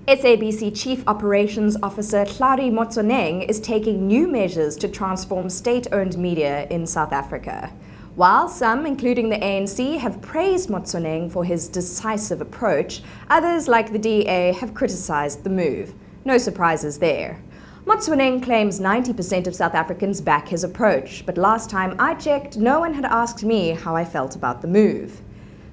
SABC Chief Operations Officer Hlaudi is taking new measures to transform state-owned media in South Africa. While some, including the ANC, have praised Motsoeneng for his decisive approach, others, like the DA, have criticized the move. No surprises there. Motsoeneng claims 90% of South Africans back his approach, but last time I checked, no one had asked me how I felt about the move.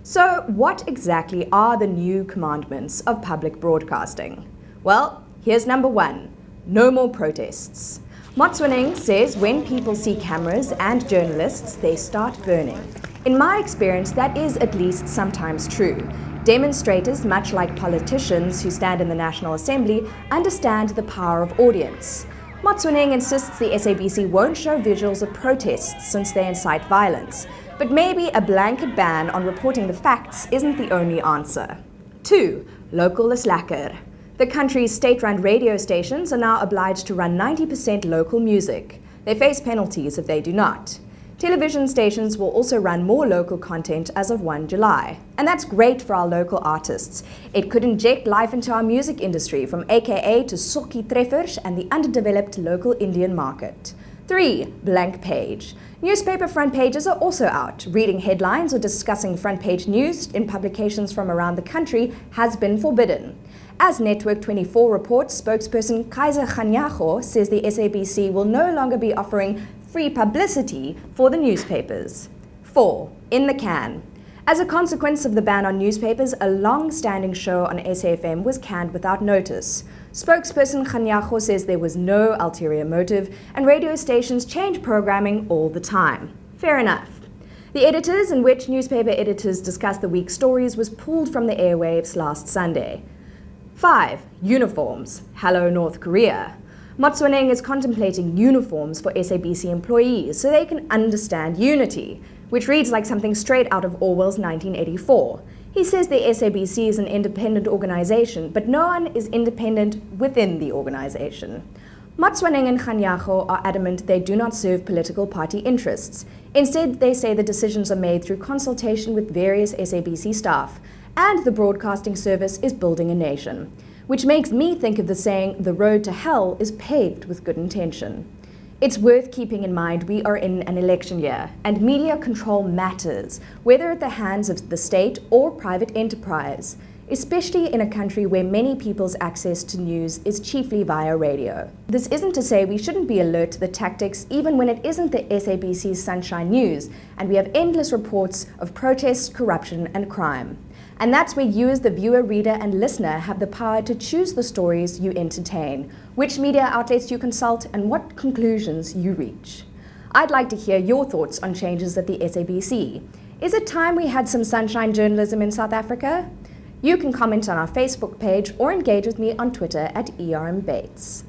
So, what exactly are the new commandments of public broadcasting? Well, here's number 1. No more protests. Motsoeneng says when people see cameras and journalists, they start burning. In my experience, that is at least sometimes true. Demonstrators, much like politicians who stand in the National Assembly, understand the power of audience. Motsoeneng insists the SABC won't show visuals of protests since they incite violence. But maybe a blanket ban on reporting the facts isn't the only answer. 2. Local is lekker. The country's state-run radio stations are now obliged to run 90% local music. They face penalties if they do not. Television stations will also run more local content as of 1 July. And that's great for our local artists. It could inject life into our music industry, from AKA to Sokkie Treffers and the underdeveloped local Indian market. 3. Blank page. Newspaper front pages are also out. Reading headlines or discussing front page news in publications from around the country has been forbidden. As Network 24 reports, spokesperson Kaiser Khanyago says the SABC will no longer be offering free publicity for the newspapers. 4. In the can. As a consequence of the ban on newspapers, a long-standing show on SAFM was canned without notice. Spokesperson Khanyago says there was no ulterior motive, and radio stations change programming all the time. Fair enough. The editors in which newspaper editors discussed the week's stories was pulled from the airwaves last Sunday. 5. Uniforms. Hello, North Korea. Motsoeneng is contemplating uniforms for SABC employees so they can understand unity, which reads like something straight out of Orwell's 1984. He says the SABC is an independent organization, but no one is independent within the organization. Motsoeneng and Khanyago are adamant they do not serve political party interests. Instead, they say the decisions are made through consultation with various SABC staff, and the broadcasting service is building a nation. Which makes me think of the saying, the road to hell is paved with good intention. It's worth keeping in mind we are in an election year, and media control matters, whether at the hands of the state or private enterprise, especially in a country where many people's access to news is chiefly via radio. This isn't to say we shouldn't be alert to the tactics even when it isn't the SABC's Sunshine News, and we have endless reports of protests, corruption, and crime. And that's where you as the viewer, reader, and listener have the power to choose the stories you entertain, which media outlets you consult, and what conclusions you reach. I'd like to hear your thoughts on changes at the SABC. Is it time we had some sunshine journalism in South Africa? You can comment on our Facebook page or engage with me on Twitter at ERMBates.